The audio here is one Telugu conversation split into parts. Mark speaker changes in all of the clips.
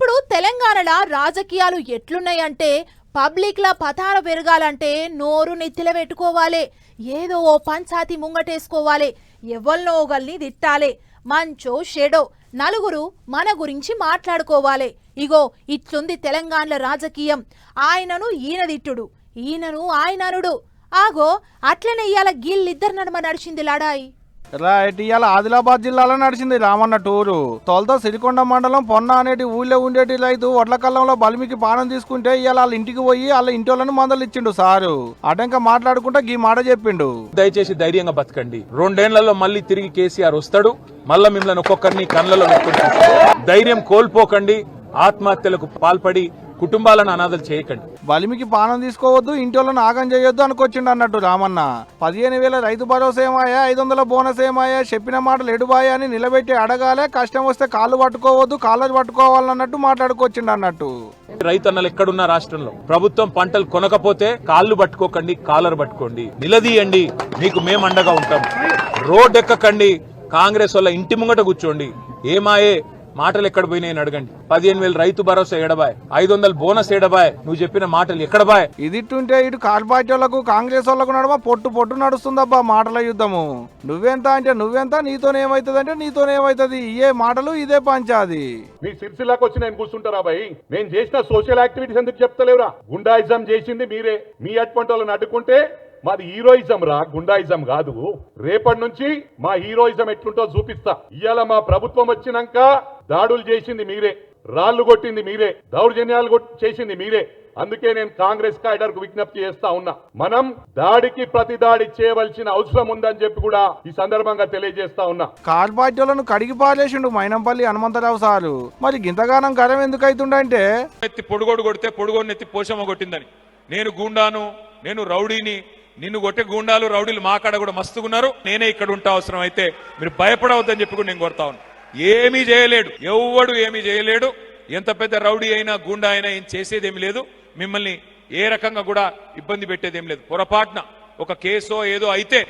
Speaker 1: ఇప్పుడు తెలంగాణలో రాజకీయాలు ఎట్లున్నాయంటే పబ్లిక్ల పతార పెరగాలంటే నోరు నెత్తిల పెట్టుకోవాలి, ఏదో ఓ పంచాయతీ ముంగటేసుకోవాలి, ఎవరినో ఒకల్ని తిట్టాలి, మంచో షెడో నలుగురు మన గురించి మాట్లాడుకోవాలి. ఇగో ఇట్లుంది తెలంగాణలో రాజకీయం. ఆయనను ఈయన తిట్టుడు, ఈయనను ఆయననుడు. ఆగో అట్లనే ఇయ్యాల గీళ్ళిద్దరు నడుమ నడిచింది లడాయి.
Speaker 2: రైట్, ఇవాళ ఆదిలాబాద్ జిల్లాలో నడిచింది రామన్న టూరు. తొలత సిరికొండ మండలం పొన్న అనేటి ఊళ్ళో ఉండేటి రైతు వడ్ల కల్లంలో బలిమికి పానం తీసుకుంటే ఇవాళ వాళ్ళ ఇంటికి పోయి వాళ్ళ ఇంటి వాళ్ళని మందలు ఇచ్చిండు సారు. అటంక మాట్లాడుకుంటా ఈ మాట చెప్పిండు.
Speaker 3: దయచేసి ధైర్యంగా బతకండి, 2 ఏళ్లలో మళ్ళీ తిరిగి కేసీఆర్ వస్తాడు, మళ్ళా మిమ్మల్ని ఒక్కొక్కరిని కళ్ళలో పెట్టుకుంటాడు. ధైర్యం కోల్పోకండి, ఆత్మహత్యలకు పాల్పడి కుటుంబాలను అనాథలు చేయకండి.
Speaker 2: బలిమికి పానం తీసుకోవద్దు, ఇంటి వాళ్ళని ఆగం చేయొద్దు అనుకొచ్చిండు అన్నట్టు రామన్న. 15,000 రైతు భరోసా ఏమాయా, 500 బోనస్ ఏమాయా, చెప్పిన మాటలు ఎడుబాయా అని నిలబెట్టి అడగాలే, కష్టం వస్తే కాళ్ళు పట్టుకోవద్దు, కాళ్ళు పట్టుకోవాలన్నట్టు మాట్లాడుకొచ్చిండు అన్నట్టు.
Speaker 3: రైతన్నలు ఎక్కడున్న రాష్ట్రంలో ప్రభుత్వం పంటలు కొనకపోతే కాళ్ళు పట్టుకోకండి, కాలర్ పట్టుకోండి, నిలదీయండి, మీకు మేము అండగా ఉంటాం. రోడ్ ఎక్కకండి, కాంగ్రెస్ వాళ్ళ ఇంటి ముంగట కూర్చోండి, ఏమాయే మాటలు ఎక్కడ పోయినాయని అడగండి. 15,000 రైతు భరోసా ఎడబాయ్, 500 బోనస్ ఎడబాయ్, నువ్వు చెప్పిన మాటలు ఎక్కడ బాయ్.
Speaker 2: ఇదిట్టుంటే ఇటు కార్పొరేట్ వాళ్ళకు కాంగ్రెస్ వాళ్ళకు నడమ పొట్టు నడుస్తుందబ్బా మాటల యుద్ధము. నువ్వెంత అంటే నువ్వెంత, నీతోనేమైతుంది అంటే నీతోనేమైతుంది, ఇదే మాటలు ఇదే పంచాది.
Speaker 4: మీ సిరిసిల్లాకు వచ్చి నేను కూర్చుంటారా భయ్? నేను చేసిన సోషల్ యాక్టివిటీస్ ఎందుకు చెప్తలేవురా? గుండాయిజం చేసింది మీరే. మీ అటువంటి వాళ్ళని అడ్డుకుంటే మాది హీరోయిజం రా, గుండాయిజం కాదు. రేపటి నుంచి మా హీరోయిజం ఎట్లుంటో చూపిస్తా. ఇవాళ మా ప్రభుత్వం వచ్చినాక దాడులు చేసింది మీరే, రాళ్లు కొట్టింది మీరే, దౌర్జన్యాలు చేసింది మీరే. అందుకే నేను కాంగ్రెస్ క్యాడర్ కు విజ్ఞప్తి చేస్తా ఉన్నా, మనం దాడికి ప్రతి దాడి చేయవలసిన అవసరం ఉందని చెప్పి కూడా ఈ సందర్భంగా తెలియజేస్తా ఉన్నా.
Speaker 2: కార్పొరేట్లను కడిగి పారేసిండు మైనంపల్లి హనుమంతరావు సారు. మరి గింతగానం గరం ఎందుకు అవుతుండంటే
Speaker 5: ఎత్తి పొడుగోడు కొడితే పొడుగోడిని ఎత్తి పోషమ్మ కొట్టిందని. నేను గూండాను, నేను రౌడీని, నిన్ను కొట్టే గూండాలు రౌడీలు మా కాడ కూడా మస్తుకున్నారు, నేనే ఇక్కడ ఉంటా, అవసరం అయితే మీరు భయపడవద్దని చెప్పి కూడా నేను కోరుతా ఉన్నా. ఏమీ చేయలేడు, ఎవ్వడు ఏమీ చేయలేడు. ఎంత పెద్ద రౌడీ అయినా గూండా అయినా ఏం చేసేదేమి లేదు, మిమ్మల్ని ఏ రకంగా కూడా ఇబ్బంది పెట్టేదేం లేదు. పొరపాటున ఒక కేసో ఏదో అయితే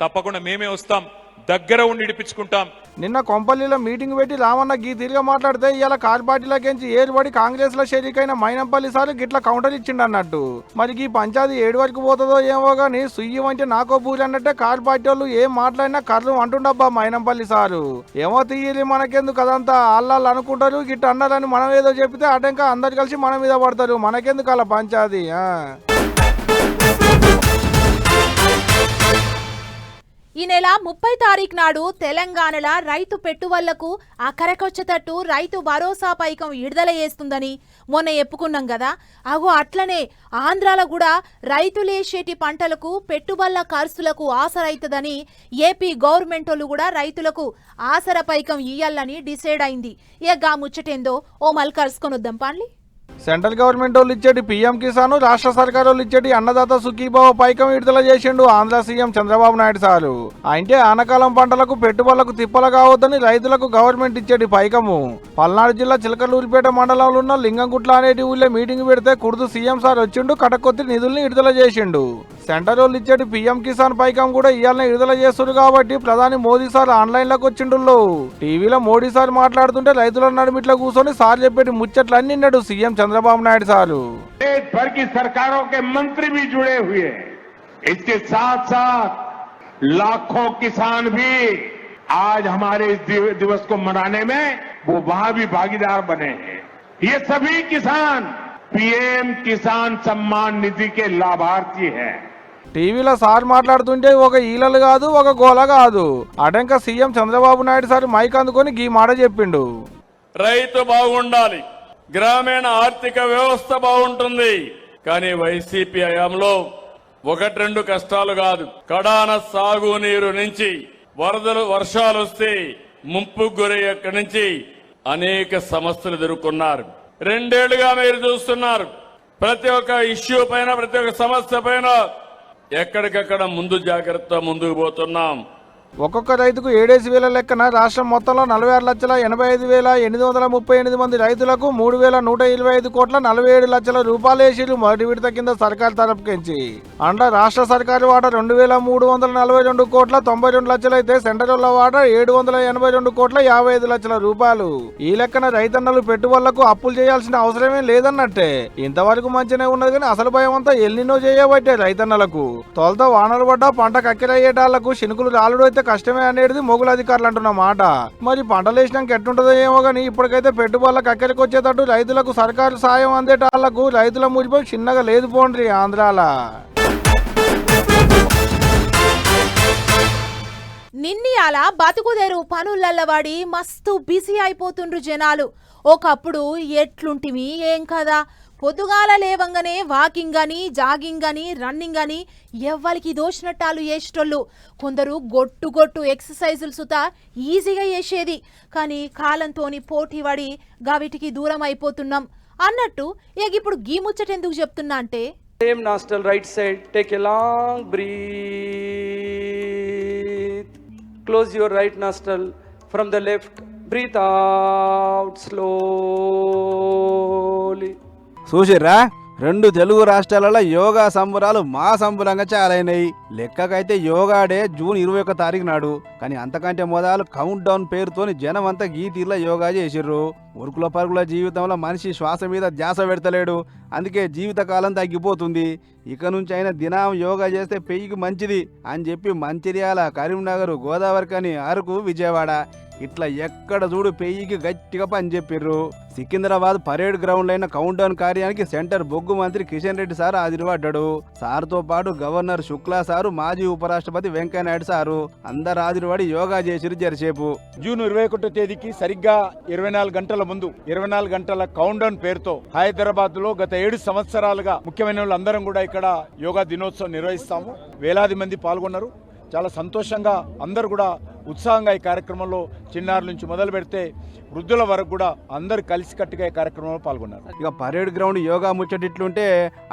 Speaker 5: తప్పకుండా మేమే వస్తాం, దగ్గర ఉండి ఇడిపించుకుంటాం.
Speaker 2: నిన్న కొంపల్లిలో మీటింగ్ పెట్టి రామన్న గీ తిరిగా మాట్లాడితే ఇవాళ కార్పార్టీలకేంచి ఏరుబడి కాంగ్రెస్ లో షరీకైన మైనంపల్లి సార్ గిట్లా కౌంటర్ ఇచ్చిండు అన్నట్టు. మరి ఈ పంచాయతీ ఏడు వరకు పోతుందో ఏమో గానీ సుయ్యం అంటే నాకో పూరి అన్నట్టే కార్పార్టీ వాళ్ళు ఏం మాట్లాడినా కర్లు అంటుండబ్బా మైనంపల్లి సారు. ఏమో తీయాలి మనకెందుకు, అదంతా అల్లాళ్ళు అనుకుంటారు, గిట్ట అన్నారని మనం ఏదో చెప్తే అటంకా అందరు కలిసి మన మీద పడతారు, మనకెందుకు అలా పంచాయతీ.
Speaker 1: ఈ నెల 30 తారీఖు నాడు తెలంగాణలో రైతు పెట్టుబడులకు అకరకొచ్చేటట్టు రైతు భరోసా పైకం విడుదల చేస్తుందని మొన్న చెప్పుకున్నాం కదా. అగో అట్లనే ఆంధ్రాలో కూడా రైతులేసేటి పంటలకు పెట్టుబడుల ఖర్చులకు ఆసరైతుందని ఏపీ గవర్నమెంట్ వాళ్ళు కూడా రైతులకు ఆసర పైకం ఇయ్యాలని డిసైడ్ అయింది. ఇక ముచ్చటేందో ఓ మళ్ళీ కలుసుకొని వద్దాం పాండ్లి.
Speaker 2: సెంట్రల్ గవర్నమెంట్ వాళ్ళు ఇచ్చేటి పీఎం కిసాన్, రాష్ట్ర సర్కారు వాళ్ళు ఇచ్చేటి అన్నదాత సుఖీభావ పైకం విడుదల చేసిండు ఆంధ్ర సీఎం చంద్రబాబు నాయుడు సారు. అంటే ఆనకాలం పంటలకు పెట్టుబడులకు తిప్పలు కావద్దని రైతులకు గవర్నమెంట్ ఇచ్చేటి పైకము. పల్నాడు జిల్లా చిలకలూరిపేట మండలంలో ఉన్న లింగంగుట్ల అనేటి ఊళ్ళో మీటింగ్ పెడితే కుర్దు సీఎం సార్ వచ్చిండు, కటకొత్తి నిధుల్ని విడుదల చేసిండు. సెంటర్ వాళ్ళు ఇచ్చేటి పీఎం కిసాన్ పైకం కూడా ఇవాళ విడుదల చేస్తున్నారు కాబట్టి ప్రధాని మోదీ సార్ ఆన్లైన్ లోకి వచ్చిండు. టీవీలో మోడీ సార్ మాట్లాడుతుంటే రైతుల నడుమిట్లో కూర్చొని సార్ చెప్పేటి ముచ్చట్లన్నీ నిన్నాడు సీఎం चंद्रबाबू नायडू साहब।
Speaker 6: देश भर की सरकारों के मंत्री भी जुड़े हुए हैं। इसके साथ साथ लाखों किसान भी आज हमारे इस दिवस को मनाने में वो वहां भी भागीदार बने हैं। ये सभी किसान पीएम किसान सम्मान निधि के लाभार्थी हैं।
Speaker 2: టీవీలో సార్ మాట్లాడుతుంటే ఒక ఈలలు కాదు ఒక గోల కాదు. అటంక CM Chandrababu Naidu sir mike అందుకొని గీ మాట చెప్పిండు.
Speaker 7: రైతు బాగుండాలి, గ్రామీణ ఆర్థిక వ్యవస్థ బాగుంటుంది. కానీ వైసీపీ హయాంలో 1-2 కష్టాలు కాదు, కడాన సాగునీరు నుంచి వరదలు వర్షాలు వస్తే ముంపు గురయ్యక్కడి నుంచి అనేక సమస్యలు ఎదుర్కొన్నారు. 2 ఏళ్లుగా మీరు చూస్తున్నారు, ప్రతి ఒక్క ఇష్యూ పైన ప్రతి ఒక్క సమస్య పైన ఎక్కడికక్కడ ముందు జాగ్రత్త ముందుకు పోతున్నాం.
Speaker 2: ఒక్కొక్క రైతుకు 7,000 లెక్కన రాష్ట్రం మొత్తంలో 46,85,838 మంది రైతులకు 3,125 కోట్ల 47 లక్షల రూపాయలు వేసిరు మొదటి విడత కింద సర్కారు తరపుకించి. అండ్ల రాష్ట్ర సర్కారు వాటా 2,342 కోట్ల 92 లక్షలు అయితే సెంట్రల్ వాటా 782 కోట్ల 55 లక్షల రూపాయలు. ఈ లెక్కన రైతన్నలు పెట్టుబడులకు అప్పులు చేయాల్సిన అవసరమే లేదన్నట్టే. ఇంతవరకు మంచినే ఉన్నది కానీ అసలు భయం అంతా ఎల్నినో చేయబట్టే రైతన్నలకు. తొలత వానలు పడ్డా పంట కక్కిరయ్యేటాళ్లకు శినుకులు రాలుడు అయితే కష్టమే అనేది మొగుల అధికారులు అంటున్న మాట. మరి పంటలు వేసినాక ఎట్టుంటదో ఏమో గానీ ఇప్పటికైతే పెట్టుబడులకు అక్కడికి వచ్చేటట్టు రైతులకు సర్కారు సాయం అందేటాళ్లకు రైతుల మురిపోయి చిన్నగా లేదు పోండ్రి ఆంధ్రాల.
Speaker 1: నిన్నయాల బతుకుదేరు పనులల్లవాడి మస్తు బిజీ అయిపోతుండ్రు జనాలు. ఒకప్పుడు ఎట్లుంటివి ఏం కదా, పొద్దుగాల లేవంగానే వాకింగ్ అని జాగింగ్ అని రన్నింగ్ అని ఎవ్వరికి దోషినట్టాలు చేసేటోళ్ళు. కొందరు గొట్టు ఎక్సర్సైజులు సుతా ఈజీగా చేసేది. కానీ కాలంతోని పోటీ పడి గావిటికి దూరం అయిపోతున్నాం అన్నట్టు. ఇప్పుడు గీ ముచ్చటెందుకు చెప్తున్నా అంటే,
Speaker 8: Same nostril, right side. Take a long breath. Close your right nostril. From the left, breathe out slowly.
Speaker 9: చూసిర్రా, 2 Telugu రాష్ట్రాలలో యోగా సంబరాలు మా సంబరంగా చాలైనాయి. లెక్కకైతే యోగా డే జూన్ 21 తారీఖు నాడు. కానీ అంతకంటే మొదలు కౌంట్ డౌన్ పేరుతోని జనం అంతా ఈ తీరులో యోగా చేసిర్రు. ఉరుకుల పరుగుల జీవితంలో మనిషి శ్వాస మీద ధ్యాస పెడతలేడు. అందుకే జీవితకాలం తగ్గిపోతుంది. ఇక నుంచి అయినా దినం యోగా చేస్తే పెయ్యికి మంచిది అని చెప్పి మంచిర్యాల, కరీంనగర్, గోదావరికని, అరకు, విజయవాడ ఇట్లా ఎక్కడ చూడు పెయ్యికి గట్టిగా పని చెప్పిర్రు. సికింద్రాబాద్ పరేడ్ గ్రౌండ్ అయిన కౌంట్ డౌన్ కార్యానికి సెంటర్ బొగ్గు మంత్రి కిషన్ రెడ్డి సార్ హాజరుపడ్డాడు. సార్తో పాటు గవర్నర్ శుక్లా సారు, మాజీ ఉపరాష్ట్రపతి వెంకయ్యనాయుడు సారు అందరు హాజరుపడి యోగా చేసిరు జరసేపు.
Speaker 10: జూన్ 21 తేదీకి సరిగ్గా 24 గంటల ముందు 24 గంటల కౌంట్ డౌన్ పేరుతో హైదరాబాద్ లో గత 7 సంవత్సరాలుగా ముఖ్యమైన వాళ్ళందరం కూడా ఇక్కడ యోగా దినోత్సవం నిర్వహిస్తాము. వేలాది మంది పాల్గొన్నారు. చాలా సంతోషంగా అందరు కూడా ఉత్సాహంగా ఈ కార్యక్రమంలో చిన్నారుల నుంచి మొదలు పెడితే వృద్ధుల వరకు కూడా అందరు కలిసికట్టుగా ఈ కార్యక్రమంలో పాల్గొన్నారు.
Speaker 9: ఇక పరేడ్ గ్రౌండ్ యోగా ముచ్చటిట్లుంటే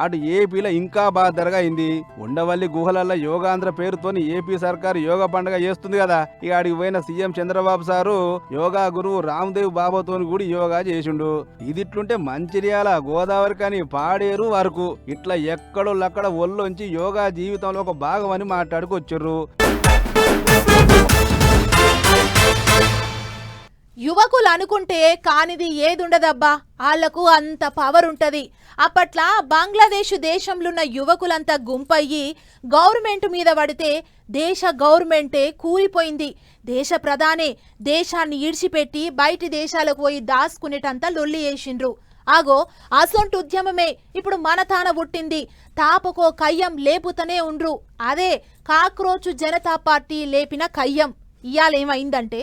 Speaker 9: అటు ఏపీలో ఇంకా బాధగా అయింది. ఉండవల్లి గుహలల్లో యోగాంధ్ర పేరుతోని ఏపీ సర్కారు యోగా పండుగ చేస్తుంది కదా. ఇక ఆడికి పోయిన సీఎం చంద్రబాబు సారు యోగా గురువు రామ్దేవ్ బాబాతోని కూడా యోగా చేసిండు. ఇదిట్లుంటే మంచిర్యాల, గోదావరి కానీ పాడేరు వరకు ఇట్లా ఎక్కడోళ్ళక్కడ ఒళ్ళొంచి యోగా జీవితంలో ఒక భాగం అని మాట్లాడుకొచ్చిర్రు.
Speaker 1: యువకులు అనుకుంటే కానిది ఏదుండదబ్బా, వాళ్లకు అంత పవర్ ఉంటది. అప్పట్లా బంగ్లాదేశ్ దేశంలోన్న యువకులంతా గుంపయ్యి గవర్నమెంట్ మీద పడితే దేశ గవర్నమెంటే కూలిపోయింది. దేశ ప్రధానే దేశాన్ని ఈడ్చిపెట్టి బయటి దేశాలకు పోయి దాచుకునేటంతా లొల్లి చేసిండ్రు. ఆగో అసొంటి ఉద్యమమే ఇప్పుడు మన తాన పుట్టింది. తాపకో కయ్యం లేపుతనే ఉండ్రు. అదే కాక్రోచ్ జనతా పార్టీ లేపిన కయ్యం. ఇయాలేమైందంటే,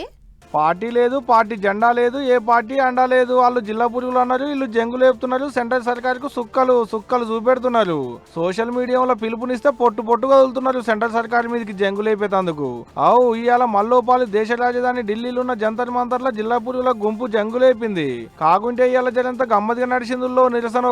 Speaker 2: పార్టీ లేదు, పార్టీ జెండా లేదు, ఏ పార్టీ అండా లేదు. వాళ్ళు జిల్లా పురుగులు అన్నారు, వీళ్ళు జంగు లేపుతున్నారు. సెంట్రల్ సర్కార్కు సుక్కలు చూపెడుతున్నారు. సోషల్ మీడియాలో పిలుపునిస్తే పొట్టుగా వదులుతున్నారు సెంట్రల్ సర్కార్ మీదకి జంగు లేపేతందుకు. ఇవాళ మల్లోపాలి దేశ రాజధాని ఢిల్లీలో ఉన్న జంతర్ మంతర్ల జిల్లా పురుగుల గుంపు జంగు లేపింది. కాకుంటే ఇవాళ జనంత గమ్మతిగా నడిచిందుల్లో నిరసన.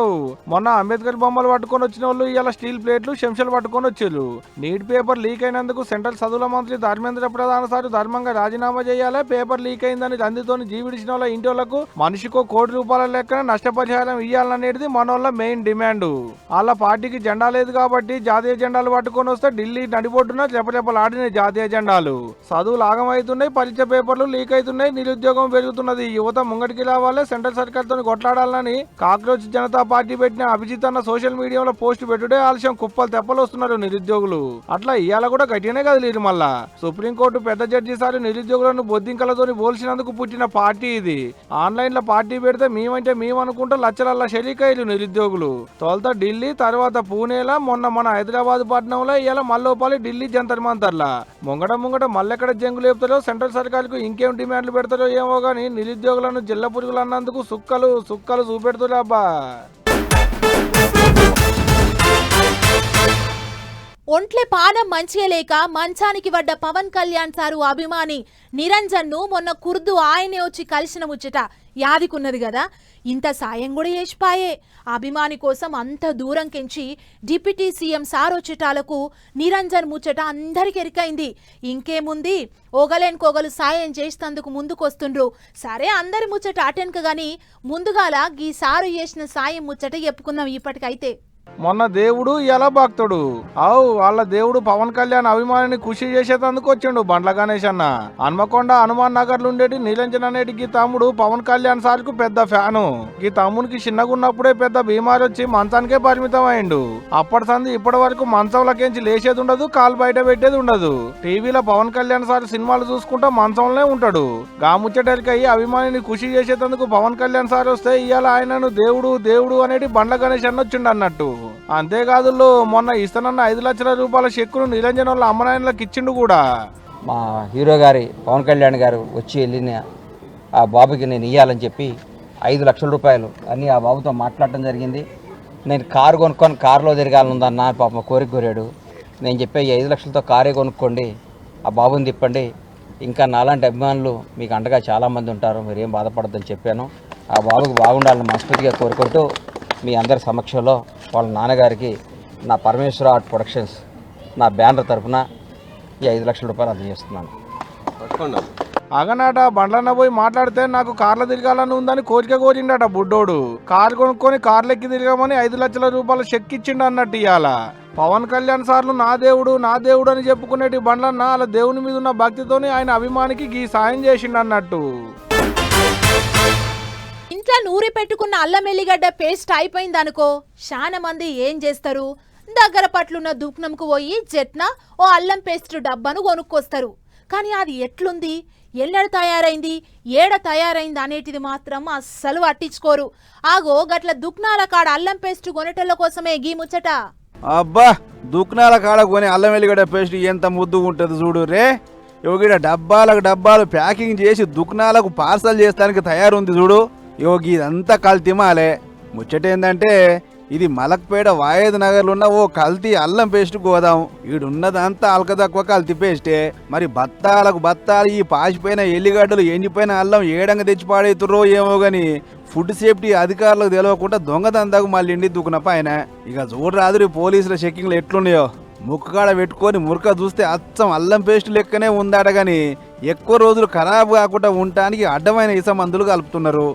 Speaker 2: మొన్న అంబేద్కర్ బొమ్మలు పట్టుకొని వచ్చిన వాళ్ళు ఇవాళ స్టీల్ ప్లేట్లు, చెంచాలు పట్టుకొని వచ్చారు. నీట్ పేపర్ లీక్ అయినందుకు సెంట్రల్ చదువుల మంత్రి ధర్మేంద్ర ప్రధాన్ సార్ ధర్మంగా రాజీనామా చేయాలి. పేపర్ లీక్ అయిందని రందితోని జీవిడిచిన వాళ్ళ ఇంటి వాళ్ళకు మనిషికో ₹1 లెక్కన నష్టపరిహారం ఇవ్వాలనేది మనోళ్ళ మెయిన్ డిమాండ్. వాళ్ళ పార్టీకి జెండా లేదు కాబట్టి జాతీయ జెండాలు పట్టుకొని వస్తే ఢిల్లీ నడిబొడ్డున రెపరెపలాడిన జాతీయ జెండాలు. చదువులు ఆగమవుతున్నాయి, పరీక్ష పేపర్లు లీక్ అవుతున్నాయి, నిరుద్యోగం పెరుగుతున్నది. యువత ముంగటికి రావాలి, సెంట్రల్ సర్కార్ తో కొట్లాడాలని కాక్రోచ్ జనతా పార్టీ పెట్టిన అభిజిత్ అన్న సోషల్ మీడియాలో పోస్ట్ పెట్టుడే ఆలస్యం కుప్పలు తెప్పలు వస్తున్నారు నిరుద్యోగులు. అట్లా ఇవాళ కూడా గట్టిగానే కదిలేరు. మళ్ళా సుప్రీంకోర్టు పెద్ద జడ్జి సారి నిరుద్యోగులను బొద్దింకలతో పోల్చినందుకు పుట్టిన పార్టీ ఇది. ఆన్లైన్ లో పార్టీ పెడితే మేమంటే మేమనుకుంటూ లచ్చలల్లా షరీకయ్యారు నిరుద్యోగులు. తొలుత ఢిల్లీ, తర్వాత పూణేలా, మొన్న మన హైదరాబాద్ పట్టణంలో ఇవాళ మల్లోపాలి ఢిల్లీ జంతర్ మంతర్లా ముంగట మళ్ళెక్కడ జంగు లేపుతారో, సెంట్రల్ సర్కార్కు ఇంకేం డిమాండ్లు పెడతారో ఏమో గానీ నిరుద్యోగులను జిల్లా పురుగులు అన్నందుకు సుక్కలు చూపెడుతున్నారు అబ్బా.
Speaker 1: ఒంట్లే పానం మంచిగా లేక మంచానికి పడ్డ పవన్ కళ్యాణ్ సారు అభిమాని నిరంజన్ ను మొన్న కుర్దు ఆయనే వచ్చి కలిసిన ముచ్చట యాదికున్నది కదా, ఇంత సాయం కూడా చేసిపాయే. అభిమాని కోసం అంత దూరం కెంచి డిప్యూటీ సీఎం సారోచిటాలకు నిరంజన్ ముచ్చట అందరికి ఎరికైంది. ఇంకేముంది, ఓగలేనికోగలు సాయం చేసినందుకు ముందుకొస్తుండ్రు. సరే అందరి ముచ్చట అటెన్క గాని ముందుగాల గీ సారు చేసిన సాయం ముచ్చట చెప్పుకుందాం ఇప్పటికైతే.
Speaker 2: మొన్న దేవుడు ఎలా భక్తుడు వాళ్ళ దేవుడు పవన్ కళ్యాణ్ అభిమానిని ఖుషి చేసేందుకు వచ్చిండు బండ్ల గణేష్ అన్న. హన్మకొండ హనుమాన్ నగర్ లో ఉండేటి నీలంజన్ అనేటి గీ తమ్ముడు పవన్ కళ్యాణ్ సార్ కు పెద్ద ఫ్యాను. ఈ తమ్మునికి చిన్నగా ఉన్నప్పుడే పెద్ద బీమారి వచ్చి మంచానికే పరిమితం అయిండు. అప్పటి సంది ఇప్పటి వరకు మంచంలోకించి లేచేది ఉండదు, కాలు బయట పెట్టేది ఉండదు. టీవీలో పవన్ కళ్యాణ్ సార్ సినిమాలు చూసుకుంటా మంచంలోనే ఉంటాడు. గాముచ్చటరికయ్యి అభిమానిని ఖుషి చేసేందుకు పవన్ కళ్యాణ్ సార్ వస్తే ఇవాళ ఆయనను దేవుడు దేవుడు అనేటి బండ్ల గణేష్ అన్న వచ్చిండు అన్నట్టు. అంతేకాదు మొన్న ఇస్తానన్న 5 లక్షల రూపాయల చెక్కును నిరంజన్ వాళ్ళ అమ్మనాయనలకు ఇచ్చిండు కూడా.
Speaker 11: మా హీరో గారి పవన్ కళ్యాణ్ గారు వచ్చి వెళ్ళిన ఆ బాబుకి నేను ఇవ్వాలని చెప్పి 5 లక్షల రూపాయలు అన్నీ ఆ బాబుతో మాట్లాడటం జరిగింది. నేను కారు కొనుక్కొని కారులో తిరగాలనుందన్న పాప కోరిక కోరాడు. నేను చెప్పే ఈ 5 లక్షలతో కారే కొనుక్కోండి, ఆ బాబుని తిప్పండి, ఇంకా నాలాంటి అభిమానులు మీకు అండగా చాలామంది ఉంటారు, మీరేం బాధపడద్దని చెప్పాను. ఆ బాబుకి బాగుండాలని మనస్ఫూర్తిగా కోరుకుంటూ మీ అందరి సమక్షంలో వాళ్ళ నాన్నగారికి నా పరమేశ్వర ఆర్ట్ ప్రొడక్షన్స్ నా బ్యానర్ తరఫున ఈ 5 లక్షల రూపాయలు అందజేస్తున్నాను.
Speaker 2: అగనాట బండ్లన్న పోయి మాట్లాడితే నాకు కార్లో తిరగాలని ఉందని కోరిక కోరిండట బుడ్డోడు. కారు కొనుక్కొని కార్లెక్కి తిరగమని 5 లక్షల రూపాయల చెక్ ఇచ్చిండు అన్నట్టు ఇవాళ. పవన్ కళ్యాణ్ సార్లు నా దేవుడు నా దేవుడు అని చెప్పుకునేటి బండ్లన్న వాళ్ళ దేవుని మీద ఉన్న భక్తితోని ఆయన అభిమానికి గీ సాయం చేసిండు అన్నట్టు.
Speaker 1: ఇంట్లో నూరి పెట్టుకున్న అల్లం ఎల్లిగడ్డ పేస్ట్ అయిపోయింది అనుకో, చాలా మంది ఏం చేస్తారు, దగ్గర పట్లున్న దుకాణంకు పోయి జట్న ఓ అల్లం పేస్ట్ డబ్బాను కొనుక్కొస్తారు. కానీ అది ఎట్లుంది, ఎల్లడ తయారైంది, ఏడ తయారైంది అనేటిది మాత్రం అస్సలు పట్టించుకోరు. ఆగో గట్ల దుకాణాల కాడ అల్లం పేస్ట్ కొనేటోళ్ళ కోసమే గీ ముచ్చట.
Speaker 9: అబ్బా, దుకాణాల కాడ కొని అల్లం వెల్లిగడ్డ పేస్ట్ ఎంత ముద్దుగా ఉంటుంది చూడు రే. యోగిడ డబ్బాలకు డబ్బాలు ప్యాకింగ్ చేసి దుకాణాలకు పార్సల్ చేస్తానికి తయారుంది చూడు. యోగి ఇదంతా కల్తీ మాలే. ముచ్చటేందంటే ఇది మలక్పేట వాయేద్ నగర్లో ఉన్న ఓ కల్తీ అల్లం పేస్ట్ గోదాం. ఈడున్నదంతా అల్క తక్కువ కల్తీ పేస్టే. మరి బత్తాలకు బత్తాలు ఈ పాసిపోయిన ఎల్లిగడ్డలు ఎండిపోయిన అల్లం ఏడంగా తెచ్చి పాడేతుర్రో ఏమో గాని ఫుడ్ సేఫ్టీ అధికారులకు తెలియకుండా దొంగదందాకు మళ్ళీ దుకున పైన. ఇక చూడరాదురి పోలీసుల చెక్కింగ్లు ఎట్లున్నాయో. ముక్కకాడ పెట్టుకొని మురక చూస్తే అచ్చం అల్లం పేస్ట్ లెక్కనే ఉందాట గాని ఎక్కువ రోజులు ఖరాబ్ కాకుండా ఉండటానికి అడ్డమైన ఇస మందులు కలుపుతున్నారు.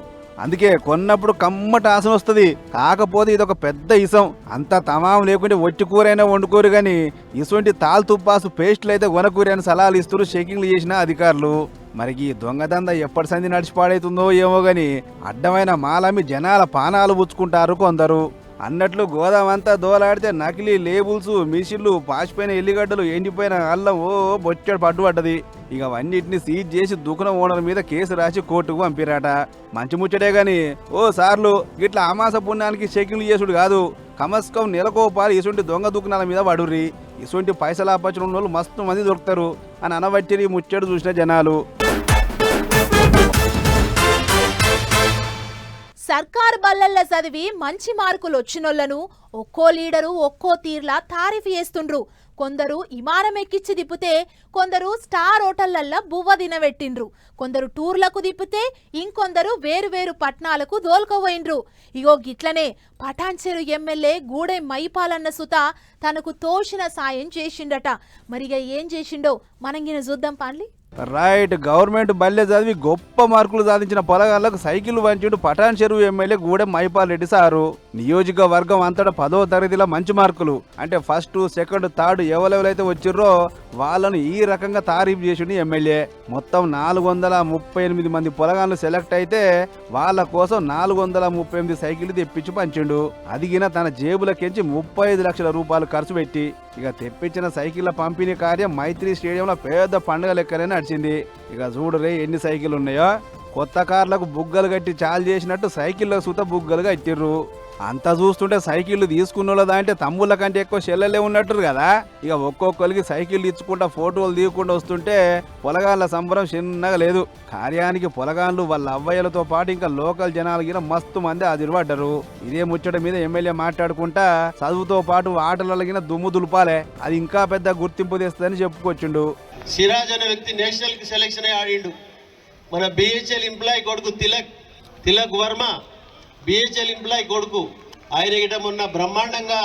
Speaker 9: అందుకే కొన్నప్పుడు కమ్మట ఆసన వస్తుంది. కాకపోతే ఇది ఒక పెద్ద ఇసం. అంతా తమాం లేకుంటే ఒట్టి కూరైనా వండుకోరు కానీ ఇటువంటి తాల్ తుప్పాసు పేస్టులు అయితే కొనకూరి అని సలహాలు ఇస్తూ చెకింగ్లు చేసిన అధికారులు. మరి ఈ దొంగదంద ఎప్పటి సంది నడిచి పాడైతుందో ఏమో గాని అడ్డమైన మాలమి జనాల పానాలు పుచ్చుకుంటారు కొందరు. అన్నట్లు గోదామంతా దోలాడితే నకిలీ లేబుల్స్, మిషన్లు, పాసిపోయిన ఎల్లిగడ్డలు, ఎండిపోయిన అల్లం ఓ బొచ్చడు పడ్డుపడ్డది. ఇక అవన్నిటిని సీజ్ చేసి దుకాణం ఓనర్ మీద కేసు రాసి కోర్టుకు పంపిరాట. మంచి ముచ్చటే గాని ఓ సార్లు గిట్లా అమాస పుణ్యానికి చెకింగ్లు చేసుడు కాదు, కమస్కం నెలకోపాలు ఇసుంటి దొంగ దుకాణాల మీద పడుర్రి. ఇసుంటి పైసలు ఆపచ్చిన వాళ్ళు మస్తు మంది దొరుకుతారు అని అనబట్టి ముచ్చడు చూసిన జనాలు.
Speaker 1: సర్కారు బల్లల్లో చదివి మంచి మార్కులు వచ్చినోళ్లను ఒక్కో లీడరు ఒక్కో తీర్లా తారీఫ్ చేస్తుండ్రు. కొందరు విమానం ఎక్కిచ్చి తిప్పితే, కొందరు స్టార్ హోటళ్లల్లో బువ్వ తినబెట్టిండ్రు, కొందరు టూర్లకు తిప్పితే ఇంకొందరు వేరు పట్నాలకు దోల్కపోయిండ్రు. ఇగో గిట్లనే పటాన్చెరు ఎమ్మెల్యే గూడెం మైపాలన్న సుత తనకు తోచిన సాయం చేసిండట. మరిగా ఏం చేసిండో మనంగిన చూద్దాం పాన్లి.
Speaker 9: రైట్, గవర్నమెంట్ బల్లె చదివి గొప్ప మార్కులు సాధించిన పొలగాళ్లకు సైకిల్ వంచిండు పటాన్ చెరువు ఎమ్మెల్యే గూడెం మైపాల్ రెడ్డి సారు. నియోజకవర్గం అంతటా 10వ తరగతిలో మంచి మార్కులు అంటే ఫస్ట్, సెకండ్, థర్డ్ ఎవరెవరైతే వచ్చిర్రో వాళ్ళను ఈ రకంగా తారీఫ్ చేసిండు ఎమ్మెల్యే. మొత్తం 438 మంది పొలగాళ్ళు సెలెక్ట్ అయితే వాళ్ళ కోసం 438 సైకిల్ తెప్పించి పంచిండు. అదిగిన తన జేబులకెంచి 35 లక్షల రూపాయలు ఖర్చు పెట్టి. ఇక తెప్పించిన సైకిళ్ల పంపిణీ కార్యం మైత్రి స్టేడియంలో పెద్ద పండుగ లెక్కనే నడిచింది. ఇక చూడరే ఎన్ని సైకిల్ ఉన్నాయో. కొత్త కార్లకు బుగ్గలు కట్టి చాలు చేసినట్టు సైకిళ్ళకు సుత బుగ్గలు కట్టిర్రు. అంతా చూస్తుంటే సైకిళ్ళు తీసుకున్న దాంటే తమ్ముళ్ళ కంటే ఎక్కువ చెల్లెలే ఉన్నట్టు కదా. ఇక ఒక్కొక్కరికి సైకిల్ ఇచ్చుకుంటా ఫోటోలు తీయకుండా వస్తుంటే పొలగాళ్ళ సంబరం చిన్నగా లేదు. కార్యానికి పొలగాళ్ళు వాళ్ళ అవ్వయ్యలతో పాటు ఇంకా లోకల్ జనాలు గిన మస్తు మంది ఆదిరిపడ్డారు. ఇదే ముచ్చట మీద ఎమ్మెల్యే మాట్లాడుకుంటా చదువుతో పాటు ఆటలలో గిన దుమ్ము దులపాలే, అది ఇంకా పెద్ద గుర్తింపు తెస్తుందని చెప్పుకొచ్చిండు.
Speaker 12: సిరాజ్ అనే వ్యక్తి నేషనల్ కి సెలెక్షన్ అయ్యి ఆడిండు. మన బిహెచ్ఎల్ ఎంప్లాయీ కొడుకు తిలక్ తిలక్ వర్మ బిహెచ్ఎల్ ఎంప్లాయ్ కొడుకు, ఆయన గిట మొన్న బ్రహ్మాండంగా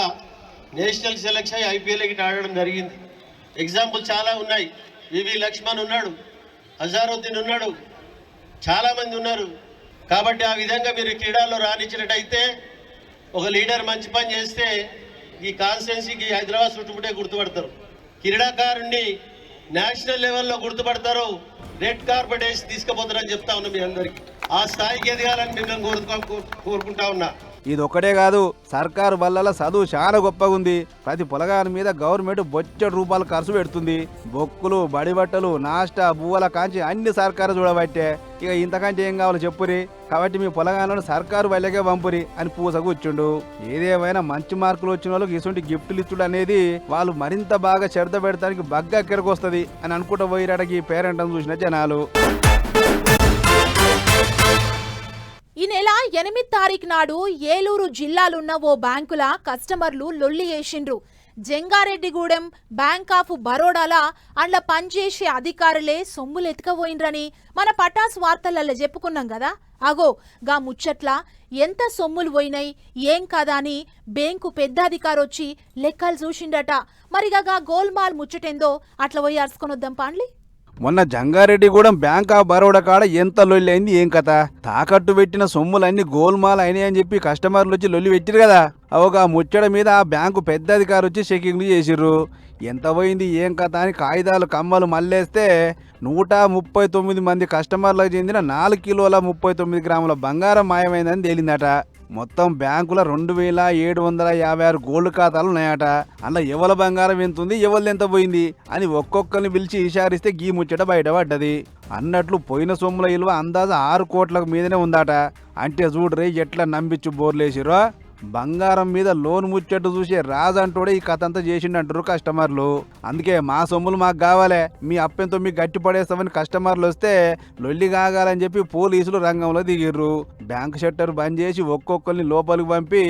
Speaker 12: నేషనల్ సెలక్షన్ ఐపీఎల్ గిట ఆడడం జరిగింది. ఎగ్జాంపుల్ చాలా ఉన్నాయి. వివి లక్ష్మణ్ ఉన్నాడు, అజారుద్దీన్ ఉన్నాడు, చాలామంది ఉన్నారు. కాబట్టి ఆ విధంగా మీరు క్రీడల్లో రాణించినట్టయితే, ఒక లీడర్ మంచి పని చేస్తే ఈ కాన్స్టిట్యున్సీకి హైదరాబాద్ చుట్టుముట్టే గుర్తుపడతారు. క్రీడాకారుణ్ణి నేషనల్ లెవెల్లో గుర్తుపడతారు, రెడ్ కార్పెట్ వేసి తీసుకుపోతారని చెప్తా ఉన్నా మీ అందరికీ. ఆ స్థాయికి ఎదగాలని మిమ్మల్ని కోరుకుంటా ఉన్నా.
Speaker 9: ఇది ఒక్కటే కాదు, సర్కారు వల్ల చదువు చాలా గొప్పగా ఉంది. ప్రతి పొలగాని మీద గవర్నమెంట్ బొచ్చడి రూపాయలు ఖర్చు పెడుతుంది. బొక్కులు, బడిబట్టలు, నాష్టా, బువ్వల కాంచి అన్ని సర్కారు చూడబట్టే. ఇక ఇంతకంటే ఏం కావాలో చెప్పురి. కాబట్టి మీ పొలగాలను సర్కారు వల్లకే పంపురి అని పూస కూర్చుండు. ఏదేమైనా మంచి మార్కులు వచ్చిన వాళ్ళకి ఇటువంటి గిఫ్టులు ఇచ్చుడు అనేది వాళ్ళు మరింత బాగా శ్రద్ధ పెడతానికి బగ్గా కెరకొస్తుంది అని అనుకుంటూ పోయిరాడకి పేరెంట్ని చూసిన జనాలు.
Speaker 1: ఈ నెల 8 తారీఖు నాడు ఏలూరు జిల్లాలున్న ఓ బ్యాంకుల కస్టమర్లు లొల్లి చేసిండ్రు. జంగారెడ్డిగూడెం బ్యాంక్ ఆఫ్ బరోడాల అండ్ల పనిచేసే అధికారులే సొమ్ములు ఎత్తుకపోయినరని మన పటాస్ వార్తలలో చెప్పుకున్నాం కదా. అగో గా ముచ్చట్ల ఎంత సొమ్ములు పోయినాయి ఏం కదా అని బ్యాంకు పెద్ద అధికారి వచ్చి లెక్కలు చూసిండట. మరిగా గోల్మాల్ ముచ్చటేందో అట్లా పోయి అరుచుకొనొద్దాం పాండ్లి.
Speaker 9: మొన్న జంగారెడ్డిగూడెం బ్యాంక్ ఆఫ్ బరోడా కాడ ఎంత లొల్లి అయింది ఏం కథ. తాకట్టు పెట్టిన సొమ్ములన్నీ గోల్మాల్ అయినాయని చెప్పి కస్టమర్లు వచ్చి లొల్లి పెట్టిరు కదా. ఒక ముచ్చట మీద ఆ బ్యాంకు పెద్ద అధికారి వచ్చి చెకింగ్లు చేసిర్రు. ఎంత పోయింది ఏం కథ అని కాగితాలు కమ్మలు మళ్ళేస్తే 139 మంది కస్టమర్లకు చెందిన 4 కిలోల 39 గ్రాముల బంగారం మాయమైందని తేలిందట. మొత్తం బ్యాంకుల 2756 గోల్డ్ ఖాతాలు ఉన్నాయట. అలా ఎవల బంగారం ఎంత ఉంది, ఎవరిది ఎంత పోయింది అని ఒక్కొక్కరిని పిలిచి ఇషారిస్తే గీ ముచ్చట బయటపడ్డది. అన్నట్లు పోయిన సొమ్ముల విలువ అందాజ 6 కోట్లకు మీదనే ఉందట. అంటే చూడరే ఎట్లా నమ్మించు బోర్లేసిరో. బంగారం మీద లోన్ ముచ్చట్టు చూసే రాజంటోడే ఈ కథ అంతా చేసిండంటారు కస్టమర్లు. అందుకే మా సొమ్ములు మాకు కావాలి, మీ అప్పెంతో మీకు గట్టి పడేస్తామని కస్టమర్లు వస్తే లొల్లి కాగాలని చెప్పి పోలీసులు రంగంలో దిగిర్రు. బ్యాంకు షట్టర్ బంద్ చేసి ఒక్కొక్కరిని లోపలికి పంపి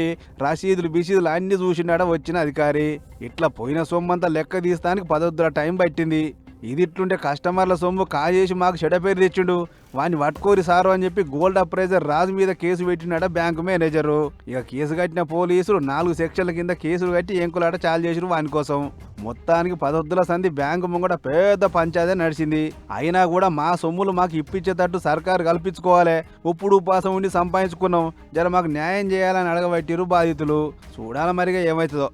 Speaker 9: రసీదులు బిసీదులు అన్ని చూసిండాడ వచ్చిన అధికారి. ఇట్లా పోయిన సొమ్మంతా లెక్క తీస్తానికి 10 రోజుల టైం పట్టింది. ఇది ఇట్లుంటే కస్టమర్ల సొమ్ము కాజేసి మాకు చెడ్డ పేరు తెచ్చిండు, వాడిని పట్టుకోరి సారు అని చెప్పి గోల్డ్ అప్రైజర్ రాజు మీద కేసు పెట్టినాడ బ్యాంకు మేనేజరు. ఇక కేసు కట్టిన పోలీసులు 4 సెక్షన్ల కింద కేసులు కట్టి ఎంకులాట చాలు చేసిరు వాని కోసం. మొత్తానికి 10 రోజుల సంధి బ్యాంకు ముంగట పెద్ద పంచాయతీ నడిచింది. అయినా కూడా మా సొమ్ములు మాకు ఇప్పించేటట్టు సర్కారు కల్పించుకోవాలి, ఉప్పుడు ఉపాసం ఉండి సంపాదించుకున్నాం, జర మాకు న్యాయం చేయాలని అడగబట్టిరు బాధితులు. చూడాల మరిగా ఏమవుతుందో.